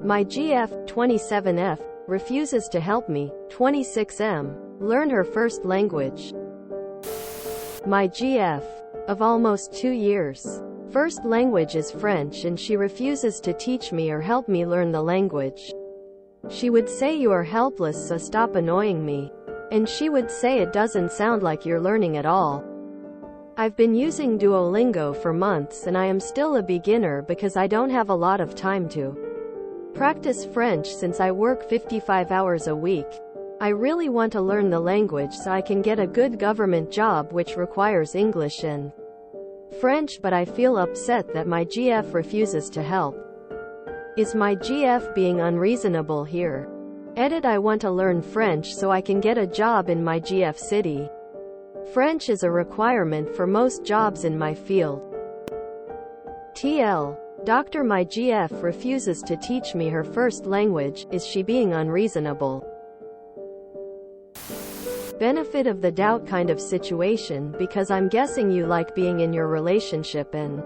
My GF, 27F, refuses to help me, 26M, learn her first language. My GF, of almost 2 years. First language is French and she refuses to teach me or help me learn the language. She would say you are helpless, so stop annoying me. And she would say it doesn't sound like you're learning at all. I've been using Duolingo for months and I am still a beginner because I don't have a lot of time to practice French since I work 55 hours a week. I really want to learn the language so I can get a good government job which requires English and French, but I feel upset that my GF refuses to help. Is my GF being unreasonable here? Edit: I want to learn French so I can get a job in my GF city. French is a requirement for most jobs in my field. TL. Doctor, my GF refuses to teach me her first language. Is she being unreasonable? Benefit of the doubt kind of situation, because I'm guessing you like being in your relationship and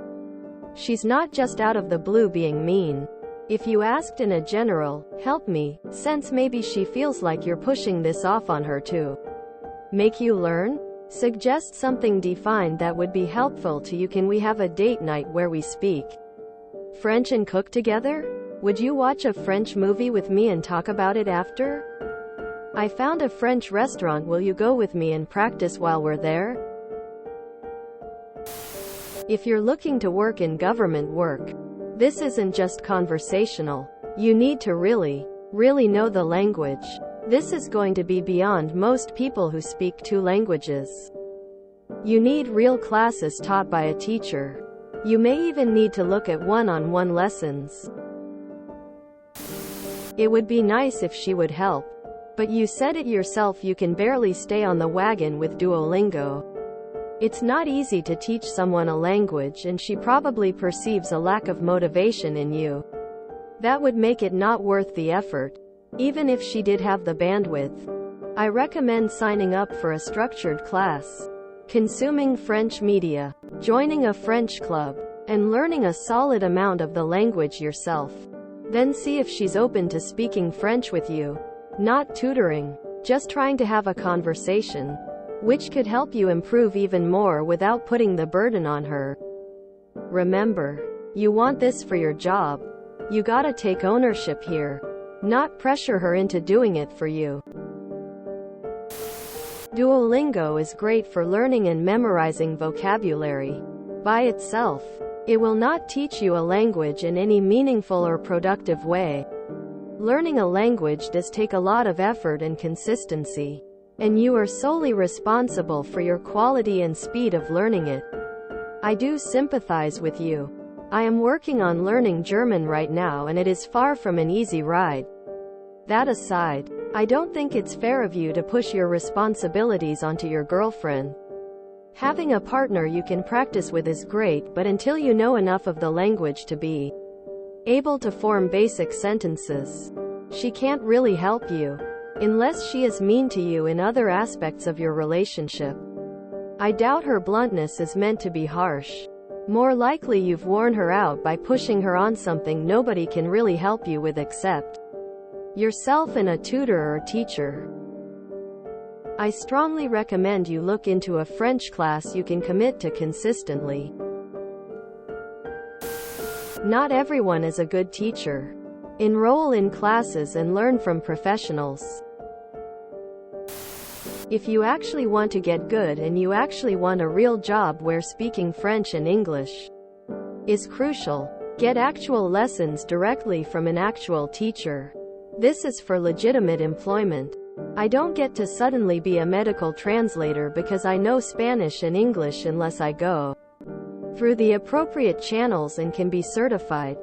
she's not just out of the blue being mean. If you asked in a general, help me, sense, maybe she feels like you're pushing this off on her to make you learn. Suggest something defined that would be helpful to you. Can we have a date night where we speak French and cook together? Would you watch a French movie with me and talk about it after? I found a French restaurant. Will you go with me and practice while we're there? If you're looking to work in government work, this isn't just conversational. You need to really know the language. This is going to be beyond most people who speak 2 languages. You need real classes taught by a teacher. You may even need to look at one-on-one lessons. It would be nice if she would help. But you said it yourself, you can barely stay on the wagon with Duolingo. It's not easy to teach someone a language, and she probably perceives a lack of motivation in you. That would make it not worth the effort. Even if she did have the bandwidth, I recommend signing up for a structured class, consuming French media, joining a French club, and learning a solid amount of the language yourself. Then see if she's open to speaking French with you. Not tutoring, just trying to have a conversation, which could help you improve even more without putting the burden on her. Remember, you want this for your job. You gotta take ownership here. Not pressure her into doing it for you. Duolingo is great for learning and memorizing vocabulary. By itself, it will not teach you a language in any meaningful or productive way. Learning a language does take a lot of effort and consistency, and you are solely responsible for your quality and speed of learning it. I do sympathize with you. I am working on learning German right now and it is far from an easy ride. That aside, I don't think it's fair of you to push your responsibilities onto your girlfriend. Having a partner you can practice with is great, but until you know enough of the language to be able to form basic sentences, she can't really help you, unless she is mean to you in other aspects of your relationship. I doubt her bluntness is meant to be harsh. More likely you've worn her out by pushing her on something nobody can really help you with except yourself and a tutor or teacher. I strongly recommend you look into a French class you can commit to consistently. Not everyone is a good teacher. Enroll in classes and learn from professionals. If you actually want to get good and you actually want a real job where speaking French and English is crucial, get actual lessons directly from an actual teacher. This is for legitimate employment. I don't get to suddenly be a medical translator because I know Spanish and English unless I go through the appropriate channels and can be certified.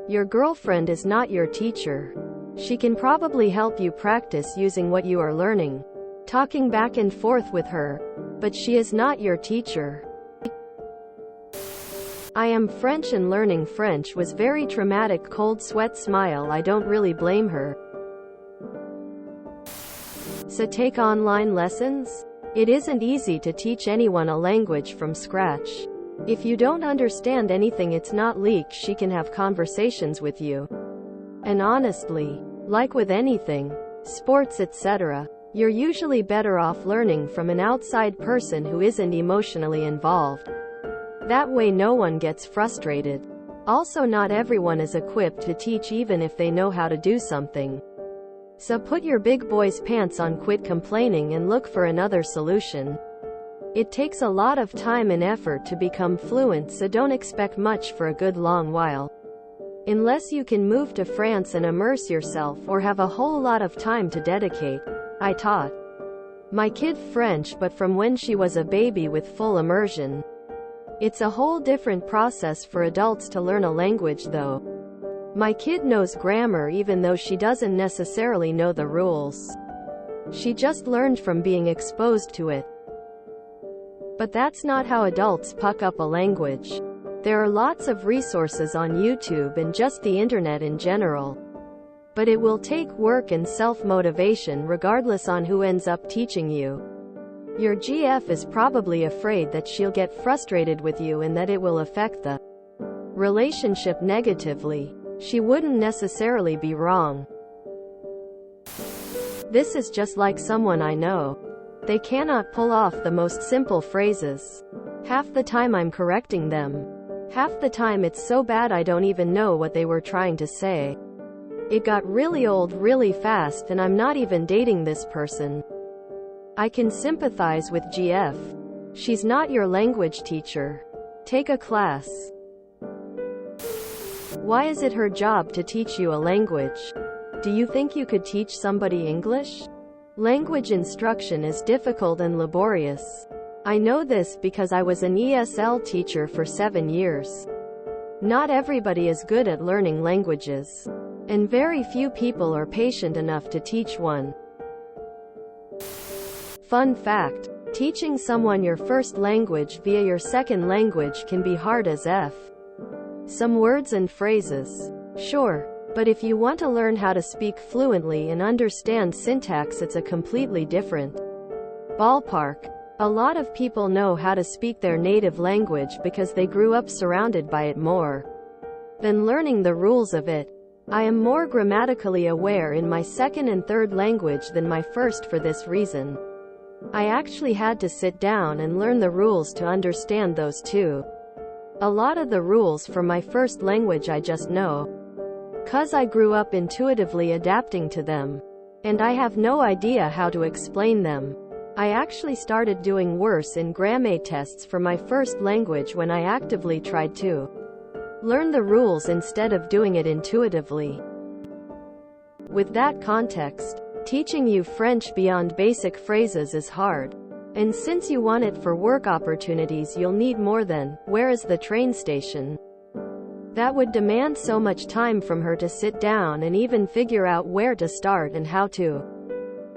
Your girlfriend is not your teacher. She can probably help you practice using what you are learning, talking back and forth with her, but she is not your teacher. I am French and learning French was very traumatic. Cold sweat smile. I don't really blame her. So take online lessons? It isn't easy to teach anyone a language from scratch. If you don't understand anything, it's not leak. She can have conversations with you And honestly, like with anything, sports etc., you're usually better off learning from an outside person who isn't emotionally involved. That way no one gets frustrated. Also, not everyone is equipped to teach even if they know how to do something. So put your big boy's pants on, quit complaining, and look for another solution. It takes a lot of time and effort to become fluent, so don't expect much for a good long while. Unless you can move to France and immerse yourself or have a whole lot of time to dedicate. I taught my kid French, but from when she was a baby with full immersion. It's a whole different process for adults to learn a language though. My kid knows grammar even though she doesn't necessarily know the rules. She just learned from being exposed to it. But that's not how adults pick up a language. There are lots of resources on YouTube and just the internet in general. But it will take work and self-motivation regardless on who ends up teaching you. Your GF is probably afraid that she'll get frustrated with you and that it will affect the relationship negatively. She wouldn't necessarily be wrong. This is just like someone I know. They cannot pull off the most simple phrases. Half the time I'm correcting them. Half the time it's so bad I don't even know what they were trying to say. It got really old really fast, and I'm not even dating this person. I can sympathize with GF. She's not your language teacher. Take a class. Why is it her job to teach you a language? Do you think you could teach somebody English? Language instruction is difficult and laborious. I know this because I was an ESL teacher for 7 years. Not everybody is good at learning languages. And very few people are patient enough to teach one. Fun fact: teaching someone your first language via your second language can be hard as F. Some words and phrases. Sure. But if you want to learn how to speak fluently and understand syntax, it's a completely different ballpark. A lot of people know how to speak their native language because they grew up surrounded by it more than learning the rules of it. I am more grammatically aware in my second and third language than my first for this reason. I actually had to sit down and learn the rules to understand those too. A lot of the rules for my first language I just know, 'cause I grew up intuitively adapting to them. And I have no idea how to explain them. I actually started doing worse in grammar tests for my first language when I actively tried to learn the rules instead of doing it intuitively. With that context, teaching you French beyond basic phrases is hard. And since you want it for work opportunities, you'll need more than, "Where is the train station?" That would demand so much time from her to sit down and even figure out where to start and how to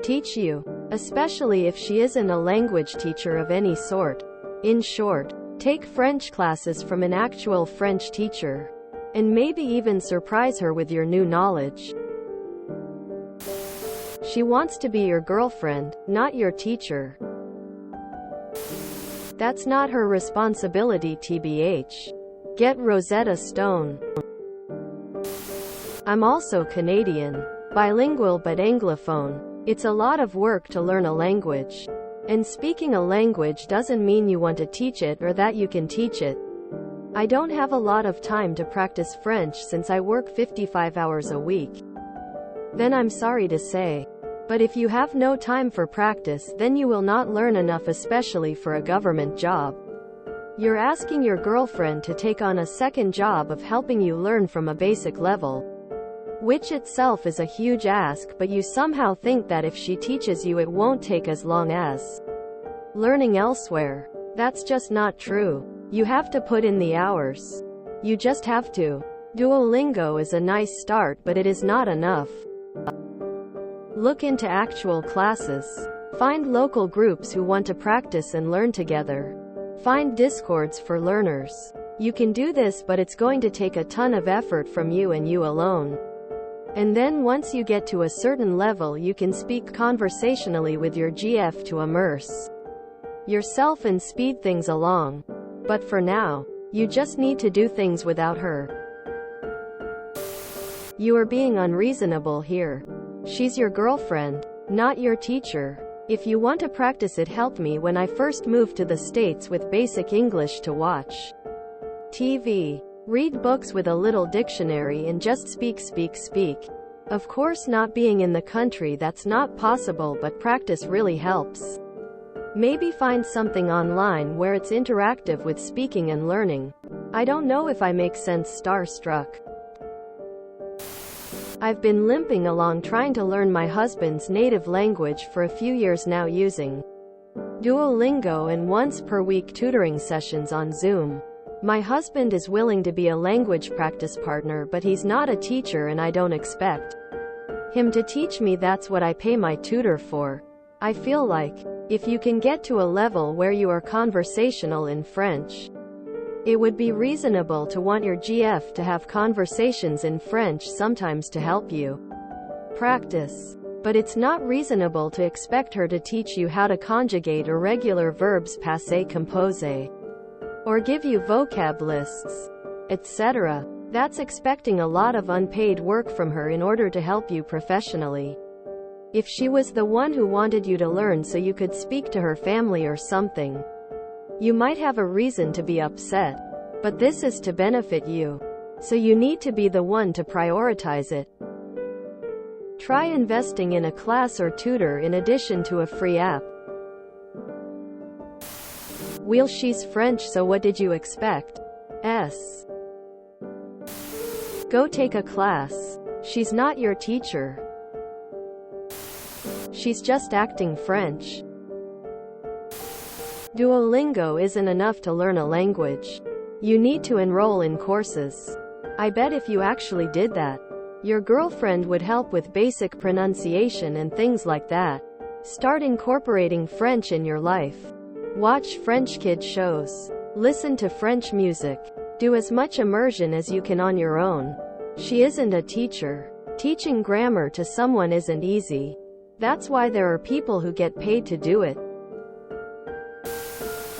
teach you, especially if she isn't a language teacher of any sort. In short, take French classes from an actual French teacher. And maybe even surprise her with your new knowledge. She wants to be your girlfriend, not your teacher. That's not her responsibility, TBH. Get Rosetta Stone. I'm also Canadian. Bilingual but Anglophone. It's a lot of work to learn a language. And speaking a language doesn't mean you want to teach it or that you can teach it. I don't have a lot of time to practice French since I work 55 hours a week. Then I'm sorry to say. But if you have no time for practice, then you will not learn enough, especially for a government job. You're asking your girlfriend to take on a second job of helping you learn from a basic level, which itself is a huge ask, but you somehow think that if she teaches you it won't take as long as learning elsewhere. That's just not true. You have to put in the hours. You just have to. Duolingo is a nice start, but it is not enough. Look into actual classes. Find local groups who want to practice and learn together. Find discords for learners. You can do this, but it's going to take a ton of effort from you and you alone. And then once you get to a certain level, you can speak conversationally with your GF to immerse yourself and speed things along. But for now, you just need to do things without her. You are being unreasonable here. She's your girlfriend, not your teacher. If you want to practice it, helped me when I first moved to the States with basic English to watch TV. Read books with a little dictionary and just speak. Of course, not being in the country, that's not possible, but practice really helps. Maybe find something online where it's interactive with speaking and learning. I don't know if I make sense. Starstruck. I've been limping along trying to learn my husband's native language for a few years now using Duolingo and once per week tutoring sessions on Zoom. My husband is willing to be a language practice partner, but he's not a teacher and I don't expect him to teach me. That's what I pay my tutor for. I feel like, if you can get to a level where you are conversational in French, it would be reasonable to want your GF to have conversations in French sometimes to help you practice. But it's not reasonable to expect her to teach you how to conjugate irregular verbs passé composé, or give you vocab lists, etc. That's expecting a lot of unpaid work from her in order to help you professionally. If she was the one who wanted you to learn so you could speak to her family or something, you might have a reason to be upset. But this is to benefit you, so you need to be the one to prioritize it. Try investing in a class or tutor in addition to a free app. Well, she's French, so what did you expect? Go take a class. She's not your teacher. She's just acting French. Duolingo isn't enough to learn a language. You need to enroll in courses. I bet if you actually did that, your girlfriend would help with basic pronunciation and things like that. Start incorporating French in your life. Watch French kid shows. Listen to French music. Do as much immersion as you can on your own. She isn't a teacher. Teaching grammar to someone isn't easy. That's why there are people who get paid to do it.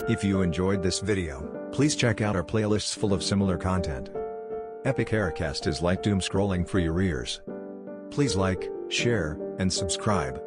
If you enjoyed this video, please check out our playlists full of similar content. Epic Aircast is like doom scrolling for your ears. Please like, share, and subscribe.